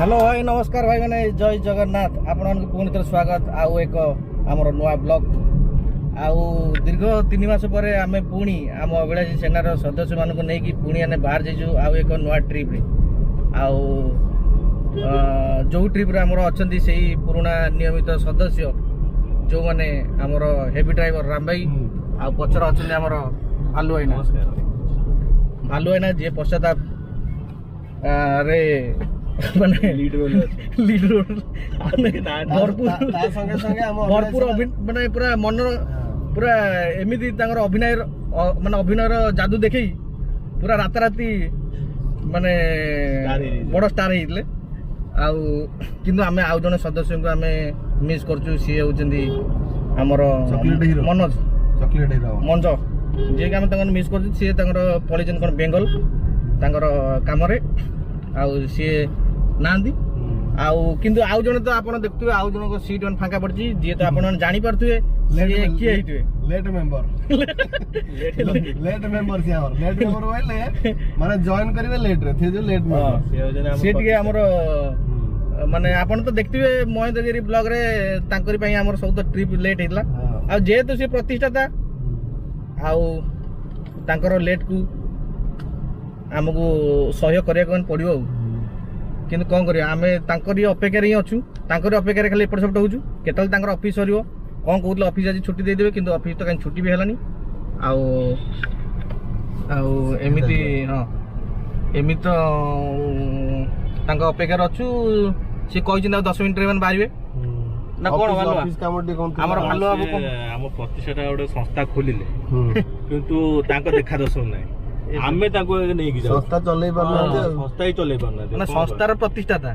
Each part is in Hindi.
हेलो भाई नमस्कार भाई मैंने जय जगन्नाथ आपण पुणी थर स्वागत आउ एक आमर नुआ ब्लॉग आउ दीर्घ 3 मास पर आम पुणी आम अभिलाषी सेनार सदस्य मानक नहीं पुणी आने बाहर जाइजु आउ एक नुआ ट्रिप आउ जो ट्रिप रे आमर अछंती सेही पुराना नियमित सदस्य जो माने आमर हेवी ड्राइवर राम भाई आउ पछर अछंती आमर भालू आइना जे पश्चाताप रे माने लीड रोल भरपूर माने पूरा मन पूरा एमिति तांगर अभिनय माने अभिनयर जादू देखै पूरा राताराती माने बड़ स्टार हेइतले आउ किंतु आमे आउ जने सदस्य को आमे मिस करछु सी होचंदी हमर मनोज चॉकलेट हीरो मंज जे के आमे तांगर मिस करछु सी तांगर पॉलिजन कोन बेंगल तांगर काम रे आउ सी नांदी आउ किंतु आउ जने तो आपण देखथुवे आउ जने को सीट वन फांका पड़ची जे तो आपण जानि परथुवे से की हेइतुवे लेट मेंबर से हमर लेट मेंबर होइले माने जॉइन करिवे लेट रे थे जो लेट मेंबर से टिके हमर माने आपण तो देखथुवे महेंद्रगिरी ब्लॉग रे तांकरी पई हमर सब तो ट्रिप लेट हेतला आ जे तो से प्रतिष्ठाता आउ तांकर लेट को हमको सहयोग करिया कोन पड़ियो किंतु कौन करिया आमे तांकरी अपेक्षा रे अछु तांकरी अपेक्षा रे खाली एपट सेपट होछु केतल तांकर ऑफिस सरियो कोन कहउतले ऑफिस आज छुट्टी दे देबे किंतु ऑफिस तो काई छुट्टी भी हलानी आउ आउ एमिति हां एमिति तो तांका अपेक्षा रे अछु से कहि जिंदा 10 मिनिट रे मन बारिबे ना कोन भालो ऑफिस काम डी कोन हमर भालो अब कोन हम प्रतिष्ठाता गोटे संस्था खोलिले किंतु तांका देखा दर्शन नै आमे ताको नै कि जाऊ संस्था चलै परना संस्था ही चलै परना माने संस्थार प्रतिष्ठाता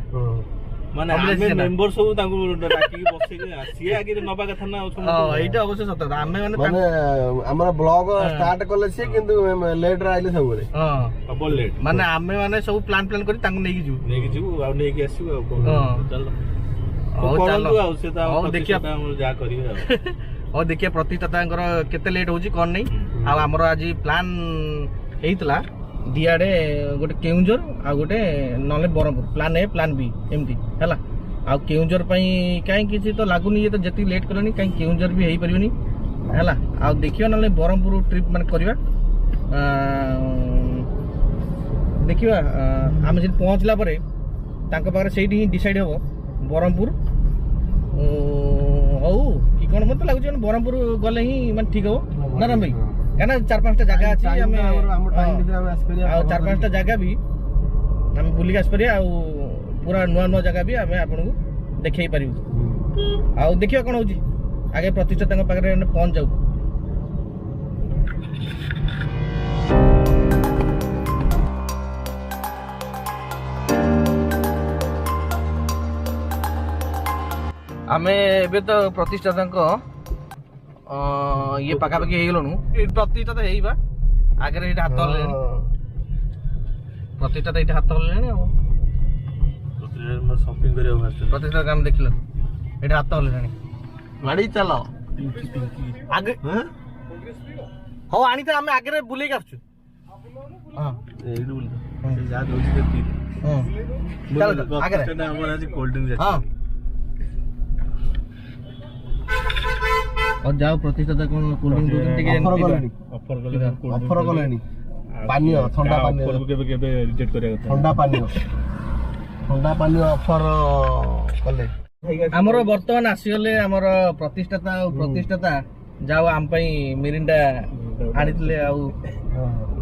माने आमे मेंबर सब ताको डाकी बसे सी आगे नबा कथा ना हां एटा अवश्य सत आमे माने हमर ब्लॉग स्टार्ट करले से किंतु लेट रे आइले सब रे हां डबल लेट माने आमे माने सब प्लान करी ताको नै कि जू आ नै कि आसु आ चलो चलो आ से ता देखिया हम जा करिवे और देखिए प्रतिष्ठातांकर केते लेट होची कोन नै आ हमर आज प्लान हेइतला दियाडे गोटे केउंजर आ गोटे नले Berhampur plan A plan B एमती हैला आ केउंजर पई काई किछि तो लागुनी ये तो जति लेट करनी काई केउंजर भी हेई परिबनी हैला आ देखियो नले बरमपुर ट्रिप माने करबा देखिबा हम जे पहुंचला परे तांका पारे सेठी डिसाइड हो बरमपुर हो कि कोन मत लागु जे बरमपुर गले ही माने ठीक हो ना राम भाई कहना 4-5 जगह अच्छी हमें चार 5 जगह भी हम बुलिक आसपरिया पूरा नुआ जगह भी हमें आपन को देखै परिबु आ देखियो कोन होजी आगे प्रतिष्ठाता पाखे पहुंच जाऊ आमे एबे तो प्रतिष्ठाता ये पाखापाखि हो गलु प्रतिष्ठाता हेइबा आगे ये हाथ हल्ले प्रतिष्ठाता ये हाथ हल्ले शॉपिंग प्रतिष्ठा काम देखल ये हाथ हल्ले गाड़ी चल आगे हाँ आनी तो आम आगे बुले आसु और जाओ प्रतिष्ठाता कोन कोल्ड ड्रिंक ऑफर गलेनी पानी ठंडा पानी केबे रिजेक्ट करे ठंडा पानी ऑफर कले हमर वर्तमान आसी गले हमर प्रतिष्ठाता जाओ आम पई मिरिंडा आनितले आ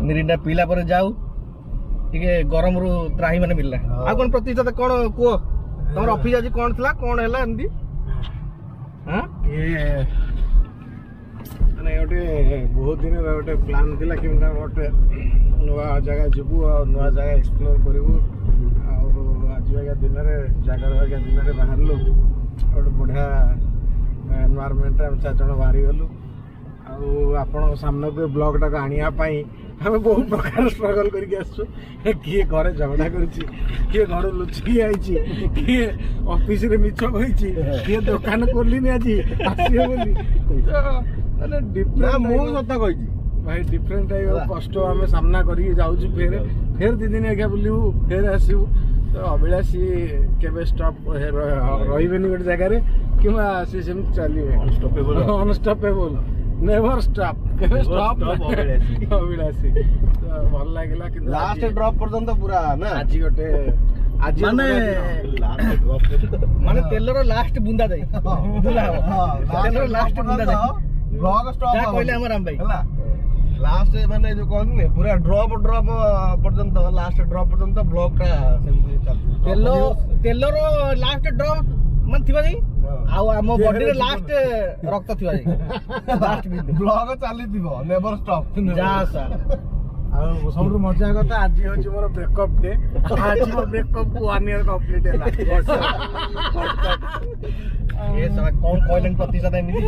मिरिंडा पीला पर जाओ ठीक गरम रु त्राही माने मिलला आ कोन प्रतिष्ठाता कोन को तमर ऑफिस आज कोन थला कोन हैला एंदी हां ये गोटे बहुत दिन गोटे प्लान थिला कि गोटे नुआ जगह जीवु और नुआ जगह एक्सप्लोर करू आज दिन जगह दिन में बाहरलु गोटे बढ़िया एनवायरमेंट हम 4 जन बाहरी गलु आपण सामने को ब्लॉग टाक आनिया पाई हमें बहुत प्रकार स्ट्रगल करके आसु किए घरे झगड़ा करिछि किए घर लुचि आइछि किए ऑफिस रे मिछ होइछि किए दुकान खोलिनी आज आसी बोली माने डिफरेंट मु सता कहिछि भाई डिफरेंट टाइप कष्ट हमें सामना करी जाउछि फिर 2 दिन आगे बुलिबू फिर आसू तो अभिलाषी केबे स्टॉप रहिबेनी गोटे जगह रे किंवा से सेम चलिबे अनस्टॉपेबल नेवर स्टॉप केबे स्टॉप अभिलाषी तो भल लागला कि लास्ट ड्रॉप पर्यंत पूरा ना आज गोटे आज माने माने तेलर लास्ट बुंदा जाई तेलर लास्ट बुंदा जाई ब्लॉग स्टॉप जा कहले हमर राम भाई ହେଲା लास्ट माने जो कहनी पूरा ड्रॉप पर्यंत लास्ट ड्रॉप पर्यंत ब्लॉग टा सेमती तेलो तेलर लास्ट ड्रॉप मन थिबा जाई आ हम बॉडी रे लास्ट रक्त थिबा जाई लास्ट ब्लॉग चली दिबो नेवर स्टॉप जा सा ଆଉ ସବୁଠୁ ମଜା କଥା ଆଜି ହଉଛି ମୋର ବ୍ରେକଅପ୍ ଡେ ଆଜି ମୋ ବ୍ରେକଅପ୍ 1 ଇୟର କମ୍ପ୍ଲିଟ ହେଲା ଏ ସାରା କଣ କହିଲେନି ପ୍ରତିଶତ ଏମିତି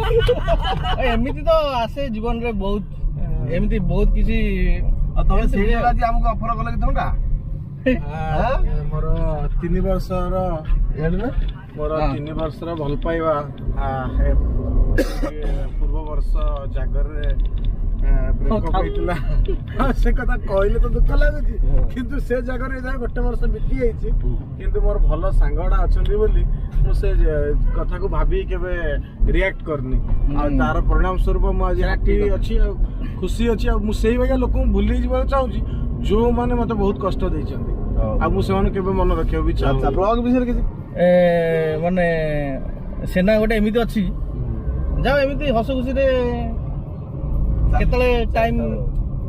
ଏମିତି ତ ଆସେ ଜୀବନରେ ବହୁତ ଏମିତି ବହୁତ କିଛି ତମେ ସେଇ ଆଜି ଆମକୁ ଅଫର କଲେ କି ଟଙ୍କା ମୋର 3 ବର୍ଷର ମୋର 3 ବର୍ଷର ଭଲ ପାଇବା ପୂର୍ବ ବର୍ଷ ଜାଗରରେ ବ୍ରେକଅପ୍ ହେଇଥିଲା ସେ କଥା କହିଲେ ତ ଦୁଃଖ ଲାଗୁଛି କିନ୍ତୁ ସେ ଜାଗାରେ ଗୋଟେ ବର୍ଷ ବିତି ଯାଇଛି କିନ୍ତୁ ମୋର ଭଲ ସାଙ୍ଗଟା ଅଛନ୍ତି ବୋଲି ମୁଁ ସେ କଥାକୁ ଭାବି କେବେ ରିଆକ୍ଟ କରିନି ଆଉ ତାର ପରିଣାମ ସ୍ୱରୂପ ମୁଁ ଆଜି ହାପି ଅଛି ଆଉ ଖୁସି ଅଛି ଆଉ ମୁଁ ସେଇ ଭଳିଆ ଲୋକଙ୍କୁ ଭୁଲି ଯିବାକୁ ଚାହୁଁଛି ଯୋଉମାନେ ମତେ ବହୁତ କଷ୍ଟ ଦେଇଛନ୍ତି ଆଉ ମୁଁ ସେମାନଙ୍କୁ କେବେ ମନେ ରଖିବାକୁ ବି ଚାହୁଁଛି ବ୍ଲଗ ବିଷୟରେ କିଛି ମାନେ ସେନା ଗୋଟେ ଏମିତି ଅଛି ଯାଉ ଏମିତି ହସ ଖୁସିରେ କେତେବେଳେ ଟାଇମ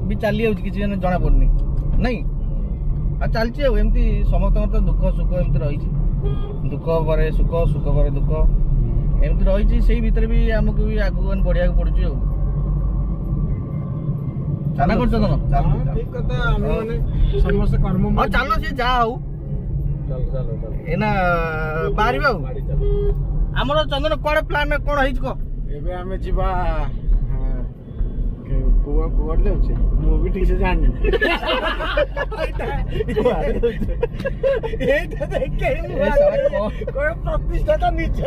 ବି ଚାଲି ଯାଉଛି କିଛି ଜଣା ପଡୁନି ନାଇଁ ଆଉ ଚାଲିଛି ଆଉ ଏମିତି ସମସ୍ତଙ୍କର ତ ଦୁଃଖ ସୁଖ ଏମିତି ରହିଛି ଦୁଃଖ ପରେ ସୁଖ ସୁଖ ପରେ ଦୁଃଖ ଏମିତି ରହିଛି ସେଇ ଭିତରେ ବି ଆମକୁ ବି ଆଗକୁ ବଢିବାକୁ ପଡୁଛି ଆଉ ଚାଲ କରୁଛ ତମ ଠିକ କଥା ଆମେ ମାନେ ସମସ୍ତେ କର୍ମ ଚାଲ ସେ ଯାହା ହଉ ଏନା ବାହାରିବା ଆଉ ଆମର ଚନ୍ଦନ କୁଆଡେ ପ୍ଲାନ କଣ ହେଇଛି କହ ଏବେ ଆମେ ଯିବା କୁଆଡେ ଯାଉଛେ ମୁଁ ବି ଠିକ ସେ ଜାଣିନି ପ୍ରତିଷ୍ଠା ନିଜେ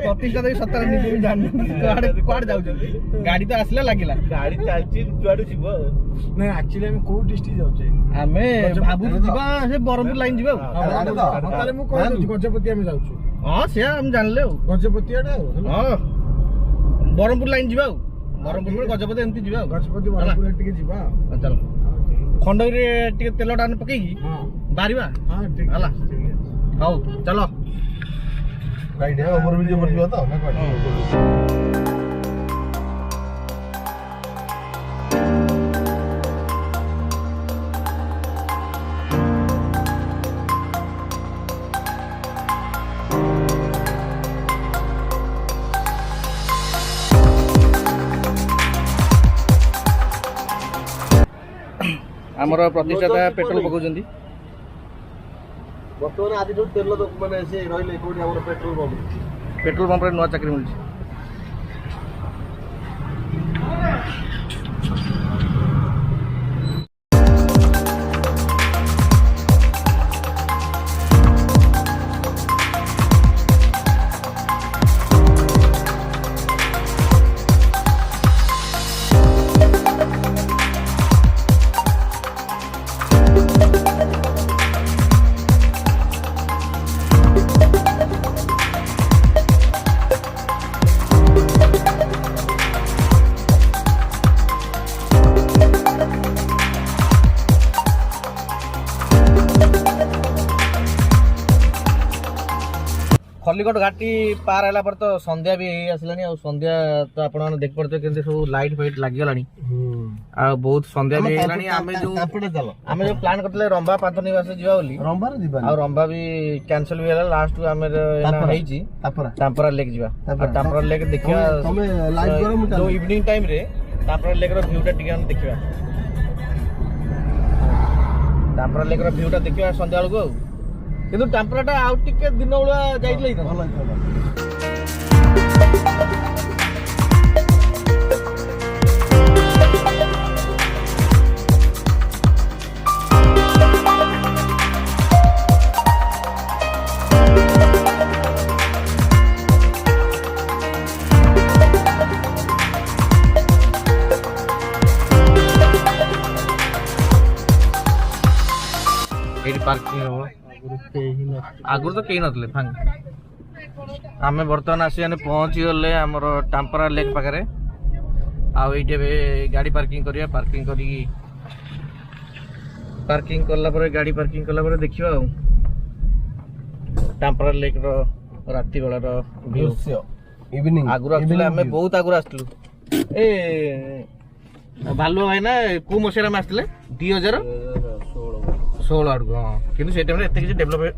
ପ୍ରତିଷ୍ଠା ଦେଇ ସତରେ ନିଜେ ବି ଜାଣିନି କୁଆଡେ ଯାଉଛନ୍ତି ଗାଡି ତ ଆସିଲା ଲାଗିଲା ଗାଡି ଚାଲିଛି ଯୁଆଡେ ଯିବ ନାଇଁ ଆକ୍ଚୁଆଲି ଆମେ କୋଉ ଡିଷ୍ଟ୍ରିକ୍ଟ ଯାଉଛେ ଆମେ ଭାବୁଛୁ ଯିବା ସେ ବ୍ରହ୍ମପୁର ଲାଇନ ଯିବା ତାହେଲେ ମୁଁ କହିଦେଉଛି ଗଜପତି ଆମେ ଯାଉଛୁ ହଁ ସେ ଆମେ ଜାଣିଲେ ଆଉ ଗଜପତି ଆଡେ ଆଉ ହଁ ବ୍ରହ୍ମପୁର ଲାଇନ ଯିବା ଆଉ ବ୍ରହ୍ମପୁର ଗଜପତି ଏମିତି ଯିବା ଆଉ ଗଜପତି ବ୍ରହ୍ମପୁର ଟିକେ ଯିବା ଚାଲ ଖଣ୍ଡଗିରି ଟିକେ ତେଲ ଟା ପକେଇକି ବାହାରିବା ହେଲା ହଉ ଚାଲ ଗାଇଡ ଓଭର ବ୍ରିଜ ଉପରେ ଯିବା ତ ନା କୁଆଡେ ଆମର ପ୍ରତିଷ୍ଠାତା ପେଟ୍ରୋଲ ପକାଉଛନ୍ତି ବର୍ତ୍ତମାନ ଆଜିଠୁ ତେଲ ମାନେ ସେ ରହିଲେ କୋଉଠି ଆମର ପେଟ୍ରୋଲ ପମ୍ପରେ ନୂଆ ଚାକିରି ମିଳୁଛି खलिगढ़ घाटी पार है पर तो संध्या भी आसलानी आ संध्या तो आपण माने देख पड़ते केंते सब लाइट फाइट लाग गलानी आ बहुत संध्या भी आलानी आमे जो प्लान करतले रंबा पांथ निवास जीवा बोली रंबा रे जीवा आ रंबा भी कैंसिल भी होला लास्ट आमे एना हेची टांपरा लेक जीवा आ टांपरा लेक देखिया तमे लाइव करो मु जो इवनिंग टाइम रे टांपरा लेक रो व्यू टा टिके हम देखिबा टांपरा लेक रो व्यू टा देखिबा संध्या बेलको किंतु टांपराटा आउ टिके दिन बेला जाइतले त भलो पार्किंग हम आगुरी तो कहीं नथिले फांग आम बर्तमान आसी पहुँची गले आमर टाम्परा लेक पाखे आईटे गाड़ी पार्किंग करिया पार्किंग कला गाड़ी पार्किंग कला देखिए टाम्परा लेक राति बेलार दृश्य इवनिंग आगुरी आसुले आम बहुत आगुरी आसलु ए भालु भाई ना को मसीह आम आसते 2016 आड़ हाँ कि टाइम एत किसी डेभलपमेंट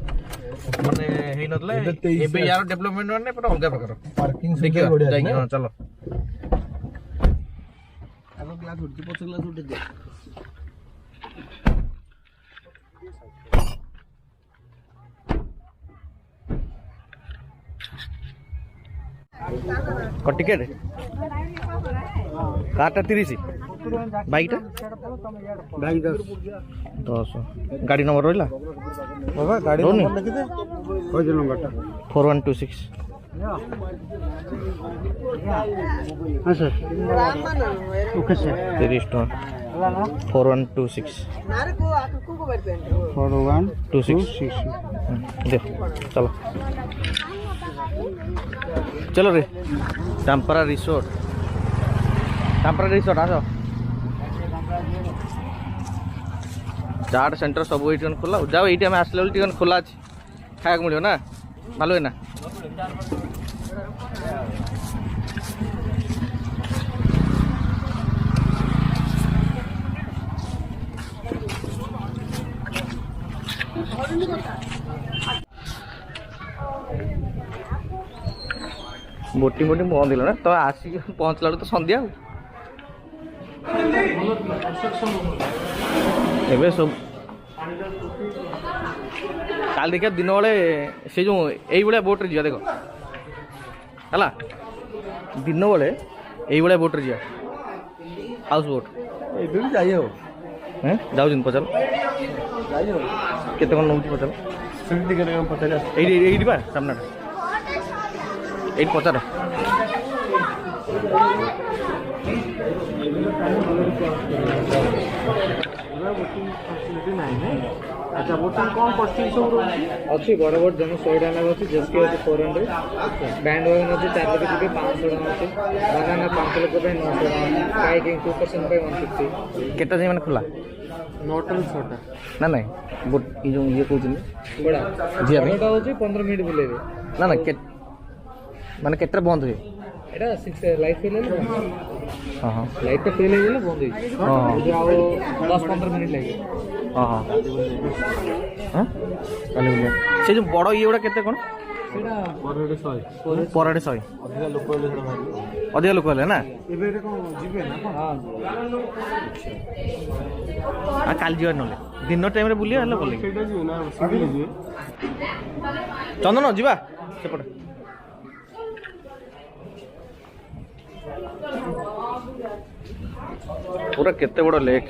माने हेई नतले एबे यार डेभलपमेंट माने पूरा अलग प्रकार पार्किंग देखियो जाई हां चलो आलो ग्लास उठ पछ ग्लास उठ दे क टिकेट कारटा 30 बाइकटा भाई 10 गाड़ी नंबर रहिला बाबा गाड़ी नंबर लिख दे कोई नंबरटा 4126 हां सर ओके सर 30 टका 4126 4126 दे चलो चलो रे टाम्परा रिसोर्ट आसो चाट सेंटर सब ये खोला जाओ ये आसला टिकन खोला अच्छे खाया मिलो ना भलो है ना बोटिंग बंद है ना तो आसिक पहुँचला तो संध्या एबे सब काल देखिए दिन बेले से जो यही भाया बोट्रे जा देख है दिन बेले यही भाया बोट्रे जा हाउस बोट ये भी जाइए हैं जाऊ पचार केते नौ पचार टिकट पचार ये सामना ये पचार अच्छा बोटिंग कौन कॉस्टिंग सब अच्छी बड़ बड़ जन 100 टका अच्छी जेस्की अच्छी 400 बैंड वैगन अच्छी 4 लोग 500 टका अच्छी बनाना 500 लोग 900 टका काइकिंग 2% 150 केटा जी मैंने खुला नोटल छोटा ना नहीं बोट ये जो ये कहते बड़ा जी अभी बड़ा होची 15 मिनट बुलेबे ना ना के माने केटा बंद हुए एटा 6 लाइफ फेल है हाँ हाँ लाइफ तो फेल है बंद होई हाँ आओ 10-15 मिनट लगे हाँ हाँ हाँ काली बोलिए से जो बड़ ये गुड़ा केते कोन सेटा परडे 100 अधिक लोक हेले ना एबे रे कोन जिबे ना हां आ काल जीवा नले दिन टाइम रे बुलिया हेले बोले सेटा जियो ना सिंगल जियो चंदन जीवा सेपटे पूरा केते बड़ लेक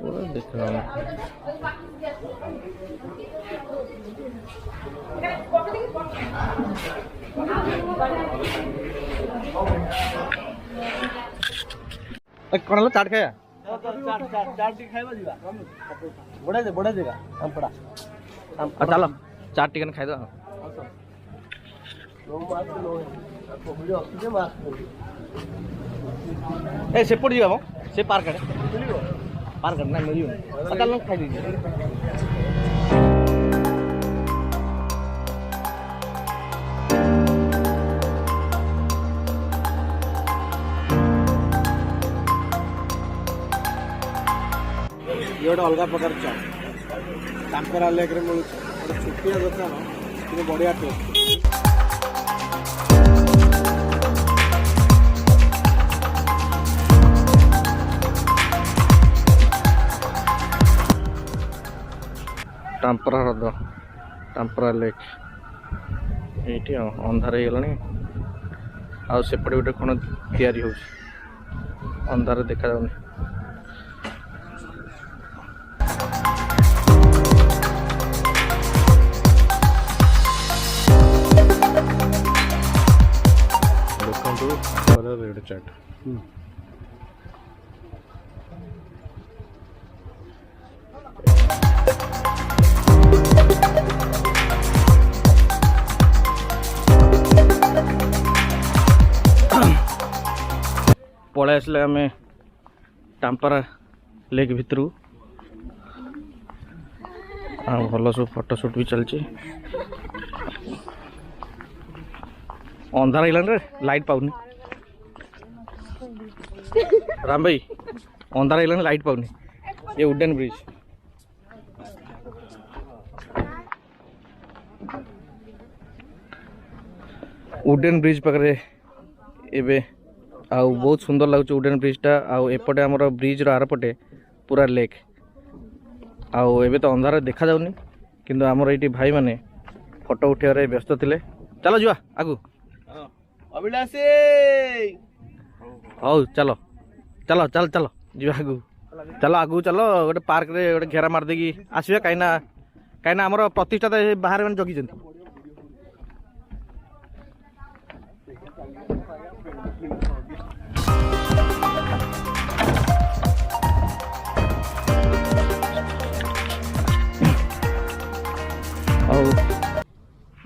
पूरा देख कौन चाट खाया चाट खाइबा जीवा बड़ा जगह टाम्परा चलो चाट टिकन खाई दो ए सेपट जीवा से पार्क आड़े पार्क ना मिलियो चलो खाई दीजिए ये अलग प्रकार चाट टाम्परा लेक रे मिलुछ छुटिया दुकान कि बढ़िया टेस्ट टाम्परा हृद टाम्परा लेक ये अंधार हो गलानी आसेपटे गोटे कौन तैयारी हो अंधार देखा जाऊनी रेड चाट पळाई आसले आम टाम्पारा लेक भितर भल सब फोटोशूट भी चलती अंधार रे लाइट पाऊनी राम भाई अंधार लाइट पाऊनी ये वुडन ब्रिज वुडन ब्रिज पाखे एबे आउ बहुत सुंदर लगुच वुडन ब्रिजटा आउ एपटे आमर ब्रिज आरपटे पूरा लेक आउ एबे तो अंधार देखा जाउनी किंतु आमर ये भाई माने फोटो उठारे व्यस्त थिले चलो जुआ आगु अभिलाषी हौ चलो चलो चल चलो जुआ आगु चलो आगु चलो गोटे पार्क रे गोटे घेरा मार देगी आसबे काईना आमर प्रतिष्ठा बाहर माने जगी जंती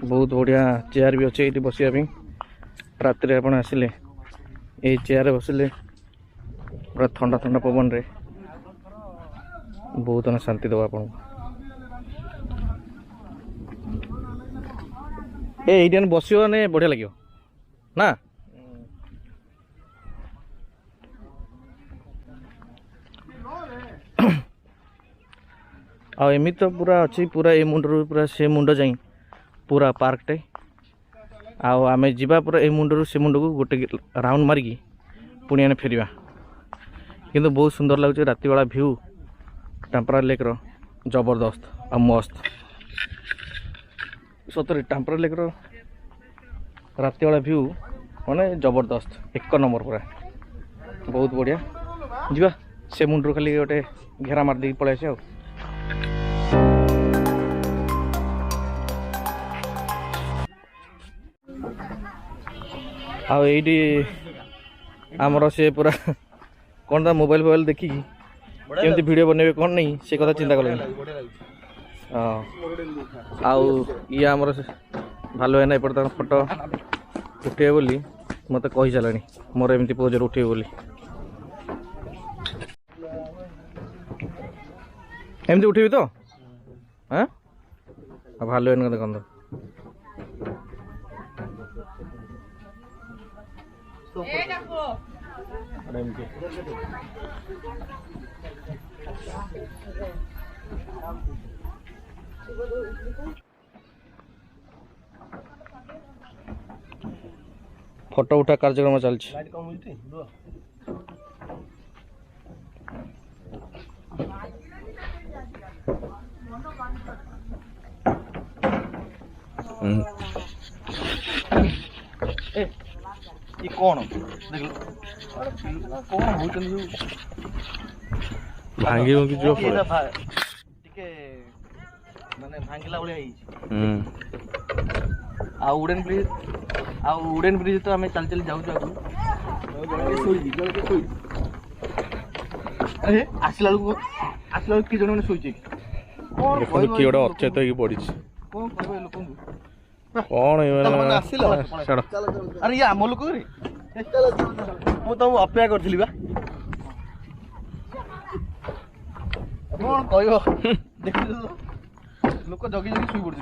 बहुत बढ़िया चेयर भी अच्छे ये बसिया राति आप आसिले ये चेयर बसिले पूरा ठंडा ठंडा पवन रे बहुत शांति दबा आपन ये बस बढ़िया लगे ना आमी तो पूरा अच्छी पूरा ये मुंड रू पूरा से मुंड जाई पूरा पार्कटे आमे जीवा पूरा ए मुंड से मुंड को गोटे राउंड मारिकी पुणी आने फेरिया किंतु बहुत सुंदर लगुच राति वाला व्यू टाम्परा लेक रो जबरदस्त आ मस्त सतरे टाम्परा लेक रो राति वाला व्यू माने जबरदस्त एक नंबर पूरा बहुत बढ़िया जीवा से मुंड खाली गोटे घेरा मार दे पलि आसे आईटी आमर से पूरा कौन था मोबाइल फोबाइल देखी केमती वीडियो बनेबे कौन नहीं से कथा चिंता कले आउ ये आमर भालो है ना एपटे फोटो उठे बोली मत कही सारे मोर एमती पोजर उठे बोली एमती उठेबी तो हाँ भालो है ना देखो फोटो उठा कार्यक्रम चलछि कौन भांगी जो माने भांगिला भाई वुडन ब्रिज तो आम चल चल जाऊँ आसला कि जन मैंने शोचे किए गोटे अचेत हो पड़ी कौन अरे ये आम लोक मुझे अपेक्षा करी बा कौन कह देख लोक जगी जगी शुई पड़े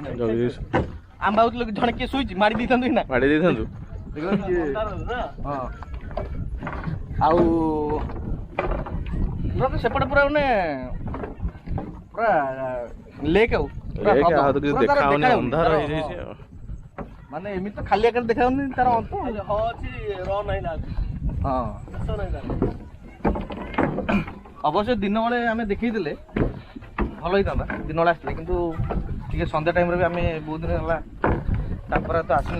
आम भाव जड़े किए शुई मारी दी ना मारी दी सेपटे पूरा मैंने पूरा लेक माने एमती तो खाली आकार देखा तार अंत अवश्य दिन बेले आम देखी भल होता दिन बेला आसते कि सन्ध्या टाइम भी आम बहुत दिन है टाम्परा तो आसनी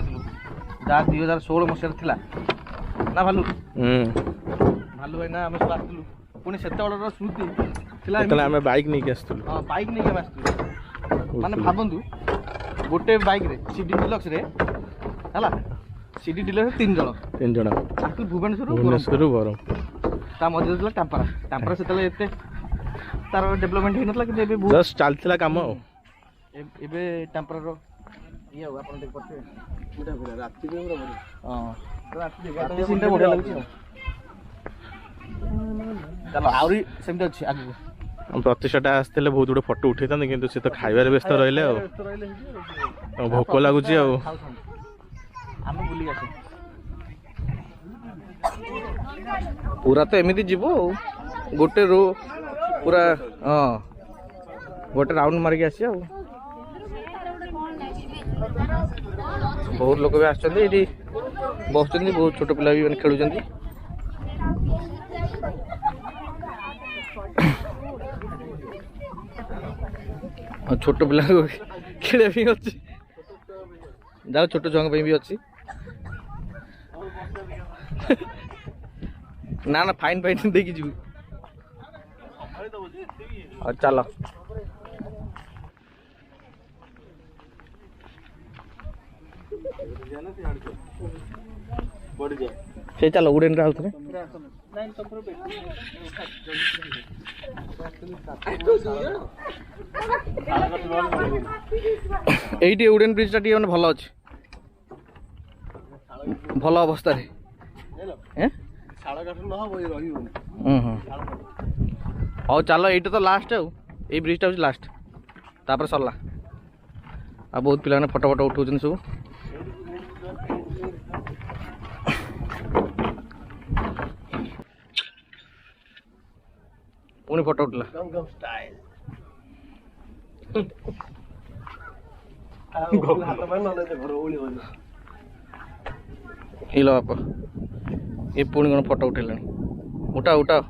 जहाँ 2016 मसीह ना भालू भालू भाई ना आम सब आसलु पुणी से स्मृति आम बैक नहीं हाँ बैक नहीं आम आसलु माने भावतु गोटे बैक रे सीडी डिलक्स रे है सीडी डिलक्स 3 जन आसलु भुवनेश्वर बरम ता मध्य टाम्परा टाम्परा से तार डेवलपमेंट हो ना कि जस्ट चलता कम एबे टाम्परा रो ये आपन देख पड़ते राति हाँ राति बढ़िया लगे चलो आउरी सेमती अछि आगु प्रतिष्ठाटा आसते बहुत गुड़े फटो उठे था कि सी तो खाइबार व्यस्त रहिले भोक लगुच आम बुली आसे पूरा तो एमती जीव गोटे रो पूरा हाँ गोटे राउंड मारिक आसी बहुत लोग भी आसछन्ती बस बहुत छोट पिला भी खेलुछन्ती छोट पिला खेल भी अच्छी जाओ छोट छुआ भी अच्छी ना ना फाइन फाइन देखी जी चल से चल उड़ेन आउ थे এইটি উডেন ব্রিজটা টিকে মানে ভালো আছে ভালো অবস্থায় হ্যাঁ ହଉ ଚାଲ ଏଇଟା ତ ଲାଷ୍ଟ ଆଉ ଏଇ ବ୍ରିଜଟା ହେଉଛି ଲାଷ୍ଟ ତାପରେ ସରିଲା ଆଉ ବହୁତ ପିଲାମାନେ ଫଟୋ ଫଟୋ ଉଠାଉଛନ୍ତି ସବୁ ପୁଣି ଫଟୋ ଉଠିଲା ଇଲ ବାପା ଏ ପୁଣି କ'ଣ ଫଟୋ ଉଠେଇଲାଣି ଉଠାଅ ଉଠାଅ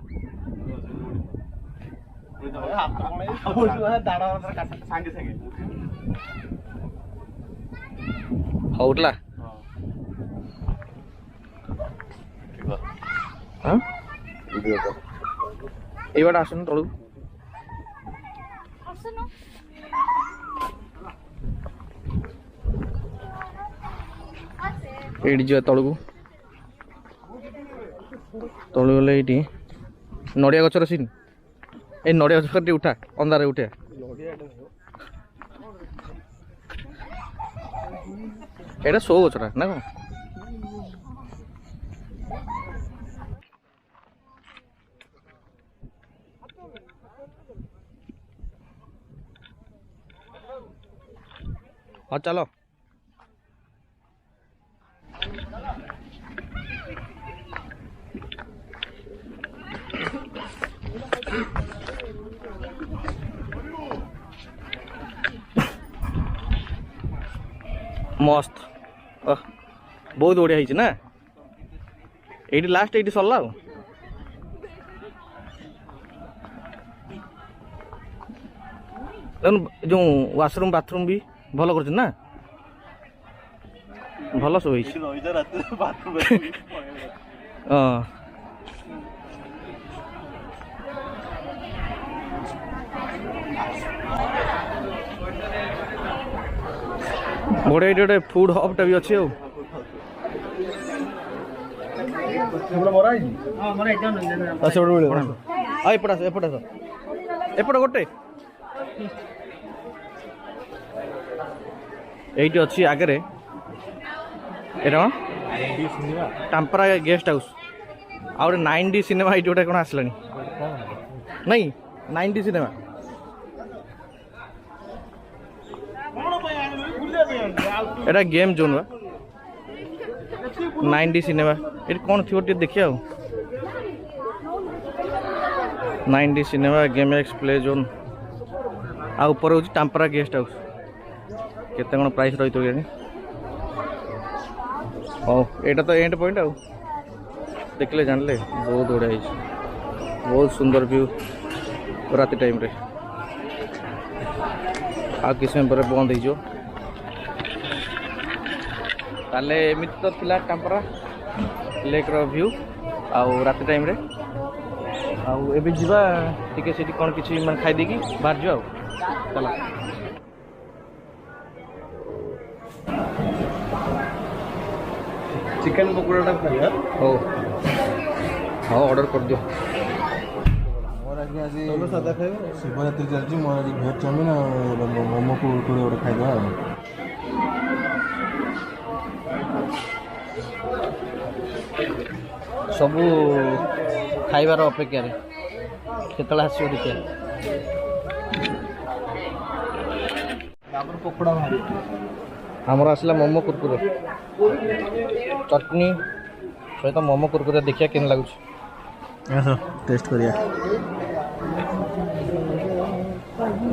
ହଉ ଉଠିଲା ଏଇ ବାଟେ ଆସୁନ ତଳକୁ ଏଇଠି ଯିବା ତଳକୁ ତଳୁ ଗଲେ ଏଇଠି ନଡ଼ିଆ ଗଛର ସିନ୍ ଏଇ ନଡ଼ିଆ ଗଛ ଟିକେ ଉଠା ଅନ୍ଧାରରେ ଉଠା ଏଇଟା ସୋ ଗଛଟା ନା କ'ଣ ହଁ ଚାଲ मस्त बहुत बढ़िया है ना ये लास्ट ये सरला जो वाशरूम बाथरूम भी भल कर ना भल सब बढ़िया ये गोटे फूड हबटा भी अच्छे एपट गोटे ये अच्छी आगे टाम्परा गेस्ट हाउस आ 9D सिनेमा ये गोटे कौन आसला नहीं 9D सिनेमा एटा गेम जोन 9D सिनेमा ये कौन थी देखिए 9D cinema game X play zone आ ऊपर हूँ टाम्परा गेस्ट हाउस केते कौन प्राइस रही है हाँ यहाँ तो एंड पॉइंट आउ देखले जानले बहुत बढ़िया है बहुत सुंदर व्यू राति टाइम रे आ किस समय पर बंद हो ताले एमती तो थिला टाम्परा लेक रो व्यू आउ राति टाइम रे आउ एबे जीवा टिके सेठी कोन किछि मन खाइ देकी बाहर जाओ चला चिकन पकोड़ा खाइया हो हाँ ऑर्डर कर दियो मोर आगे आज तोलो सादा खाइबो शिवरात्रि चलजी मोर आज भेज चाउमिन मोमो को थोड़े और खाइ दो सबू खाइबार अपेक्षा କେତେବେଳେ ଆସିବ ଦେଖିବା। ତାପରେ ପକୋଡ଼ା ବାହାରିବ। ଆମର ଆସିଲା ମୋମୋ କୁରକୁରେ ଚଟନି ସହିତ ମୋମୋ କୁରକୁରେ ଦେଖିବା କେମିତି ଲାଗୁଛି। ଆସ ଟେଷ୍ଟ କରିବା।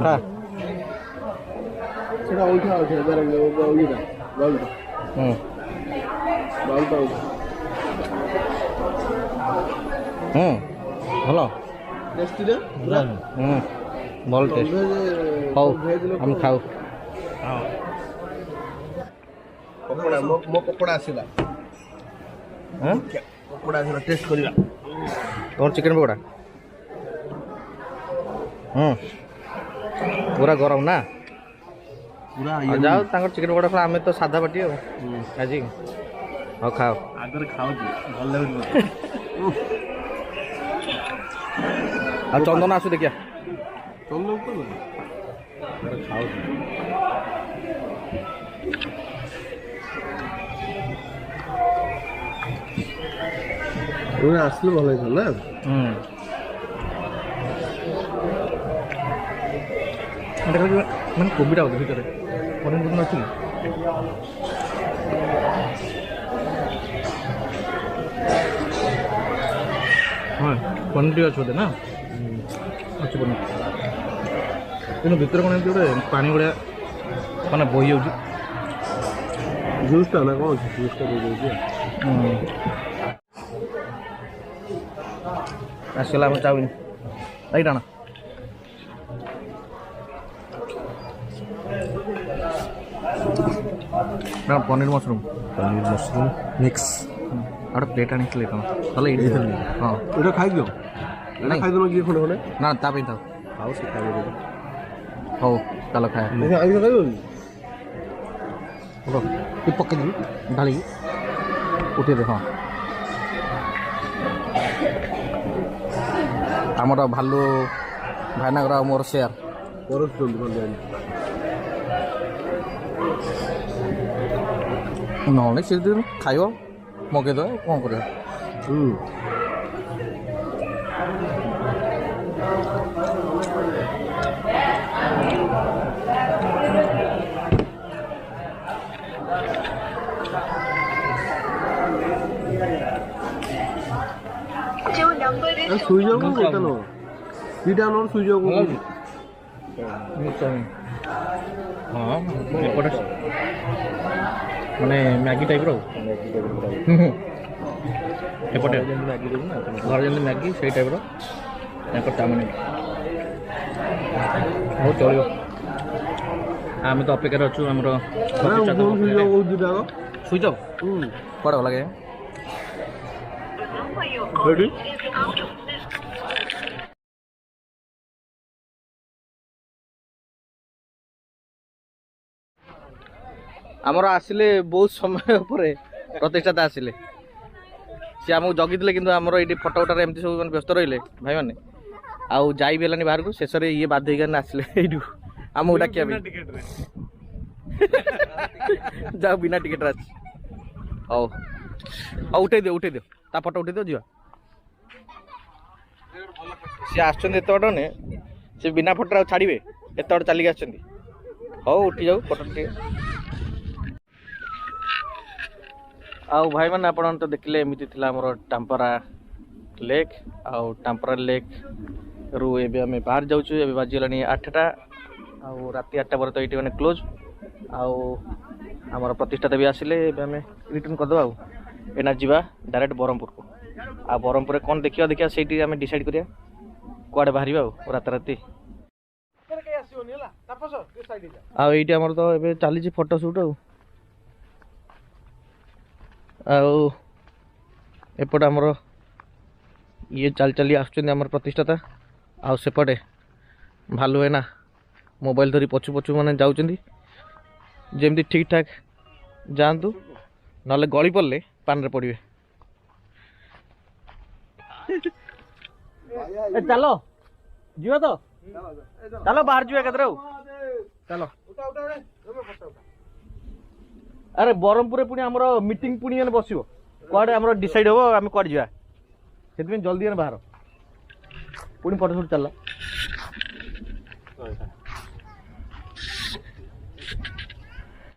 ହଁ ସେଟା ଉଠା ଅଛି ଏଗାର ବାଉଲିଟା ବାଉଲିଟା ଭଲ ଟେଷ୍ଟିରେ ଭଲ ଟେଷ୍ଟ। ହଉ ଆମେ ଖାଉ। ପକୋଡ଼ା ମୋ ପକୋଡ଼ା ଆସିଲା। ପକୋଡ଼ା ଆସିଲା ଟେଷ୍ଟ କରିବା। ତୋର ଚିକେନ ପକୋଡ଼ା ପୁରା ଗରମ ନା। ପୁରା ଯାଉ ତାଙ୍କର ଚିକେନ ପକୋଡ଼ା ଖାଅ, ଆମେ ତ ସାଧା ପାଟି ଆଉ ଆଜି। ହଉ ଖାଅ। ଆଗରେ ଖାଉଛି ଭଲ ଲାଗୁଛି ମତେ। ଆଉ ଚନ୍ଦନ ଆସୁ ଦେଖିଆ। ଚନ୍ଦନ ତ ଖାଉଛି। ଆସିଲେ ଭଲ ହେଇଥାନ୍ତା ନା। ମାନେ କୋବିଟା ବୋଧେ ଭିତରେ ପନିର ପନିର ଅଛି କି? ହଁ ପନିର ଟିକେ ଅଛି ବୋଧେ ନା। ଅଛି ପନିର କିନ୍ତୁ ଭିତରେ କ'ଣ ଏମିତି ଗୋଟେ ପାଣି ଭଳିଆ ମାନେ ବୋହି ଯାଉଛି। ଜୁସ୍ଟା ନା କ'ଣ ଅଛି ଜୁସ୍ଟା ଦେଇଦେଉଛି। ଆସିଗଲା ଆମ ଚାଉମିନ ଏଇଟା ନା। ପନିର ମସରୁମ ମିକ୍ସ ଆଉ ଗୋଟେ ପ୍ଲେଟ୍ ଆଣିଥିଲେ କ'ଣ ତାହେଲେ ଏଇଠି ହଁ ଏଇଟା ଖାଇଦିଅ। ଏଇଟା ଖାଇଦେଲ କିଏ ଖଣ୍ଡେ ଖଣ୍ଡେ ନା ତା ପାଇଁ ଥାଉ। ଆଉ ସେ ଖାଇବ। ହଉ ଚାଲ ଖାଇବା। ଆଇଁଷ ଖାଇବ କି ତୁ ପକେଇଦେଲୁ ଢାଳିକି ଉଠେଇଦେ। ହଁ ଆମର ଭାଲୁ ଭାଇନାଙ୍କର ଆଉ ମୋର ସେୟାର କରୁଛନ୍ତି ଭଲ ଜାଣି। ନହେଲେ ସେ ଖାଇବ ମଗେଇଦେବା କ'ଣ କରିବା। ଶୋଇଯାଉ କେତେ ନବ ଦୁଇଟା ନବ ଶୋଇଯାଉ ହଁ ଏପଟେ ମାନେ ମ୍ୟାଗି ଟାଇପ୍ର ଏପଟେ ଘରେ ଯେମିତି ମ୍ୟାଗି ସେଇ ଟାଇପ୍ର ତାଙ୍କର ଚାଉମିନ। ହଉ ଚଳିବ। ଆମେ ତ ଅପେକ୍ଷାରେ ଅଛୁ ଆମର ସୁଇଚ୍ ଅଫ୍ କୁଆଡ଼େ ଗଲା କି? ଆମର ଆସିଲେ ବହୁତ ସମୟ ପରେ ପ୍ରତିଷ୍ଠାତା ଆସିଲେ। ସେ ଆମକୁ ଜଗିଥିଲେ କିନ୍ତୁ ଆମର ଏଇଠି ଫଟୋ ଉଠାରେ ଏମିତି ସବୁ ମାନେ ବ୍ୟସ୍ତ ରହିଲେ ଭାଇମାନେ ଆଉ ଯାଇ ବି ହେଲାନି ବାହାରକୁ। ଶେଷରେ ଇଏ ବାଧ୍ୟ ହେଇକି ଆସିଲେ ଏଇଠୁ ଆମକୁ ଡାକିବା ପାଇଁ। ଯାଉ ବିନା ଟିକେଟରେ ଅଛି। ହଉ ହଉ ଉଠେଇ ଦିଅ ତା ଫଟୋ ଉଠେଇ ଦିଅ ଯିବା। ସିଏ ଆସୁଛନ୍ତି ଏତେ ବାଟ ନେ ସେ ବିନା ଫଟୋରେ ଆଉ ଛାଡ଼ିବେ ଏତେ ବାଟ ଚାଲିକି ଆସିଛନ୍ତି। ହଉ ଉଠି ଯାଉ ଫଟୋ ଟିକେ। ଆଉ ଭାଇମାନେ ଆପଣ ତ ଦେଖିଲେ ଏମିତି ଥିଲା ଆମର ଟାମ୍ପରା ଲେକ୍। ଆଉ ଟାମ୍ପରା ଲେକ୍ରୁ ଏବେ ଆମେ ବାହାରି ଯାଉଛୁ। ଏବେ ବାଜିଗଲାଣି 8ଟା ଆଉ ରାତି 8ଟା ପରେ ତ ଏଇଠି ମାନେ କ୍ଲୋଜ୍। ଆଉ ଆମର ପ୍ରତିଷ୍ଠାତା ବି ଆସିଲେ ଏବେ ଆମେ ରିଟର୍ନ କରିଦେବା। ଆଉ ଏନା ଯିବା ଡାଇରେକ୍ଟ ବ୍ରହ୍ମପୁରକୁ। ଆଉ ବ୍ରହ୍ମପୁରରେ କ'ଣ ଦେଖିବା ସେଇଠି ଆମେ ଡିସାଇଡ଼୍ କରିବା କୁଆଡ଼େ ବାହାରିବା ଆଉ ରାତାରାତି। ଆଉ ଏଇଠି ଆମର ତ ଏବେ ଚାଲିଛି ଫଟୋ ସୁଟ୍। ଆଉ ଏପଟେ ଆମର ଇଏ ଚାଲି ଆସୁଛନ୍ତି ଆମର ପ୍ରତିଷ୍ଠାତା। ଆଉ ସେପଟେ ଭାଲୁ ଭାଇନା ମୋବାଇଲ ଧରି ପଛୁ ମାନେ ଯାଉଛନ୍ତି। ଯେମିତି ଠିକ୍ ଠାକ୍ ଯାଆନ୍ତୁ ନହେଲେ ଗଳି ପଡ଼ିଲେ ପାଣିରେ ପଡ଼ିବେ। ଚାଲ ଯିବା ତ ଚାଲ ବାହାର ଯିବା ଏକାଥରେ ଆଉ ଚାଲ। ଆରେ ବ୍ରହ୍ମପୁରରେ ପୁଣି ଆମର ମିଟିଂ ପୁଣି ବସିବ କୁଆଡ଼େ ଆମର ଡିସାଇଡ୍ ହେବ ଆମେ କୁଆଡ଼େ ଯିବା। ସେଥିପାଇଁ ଜଲ୍ଦି ବାହାର। ପୁଣି ଫଟୋ ସୁଟ୍ ଚାଲିଲା। ରହିଥା।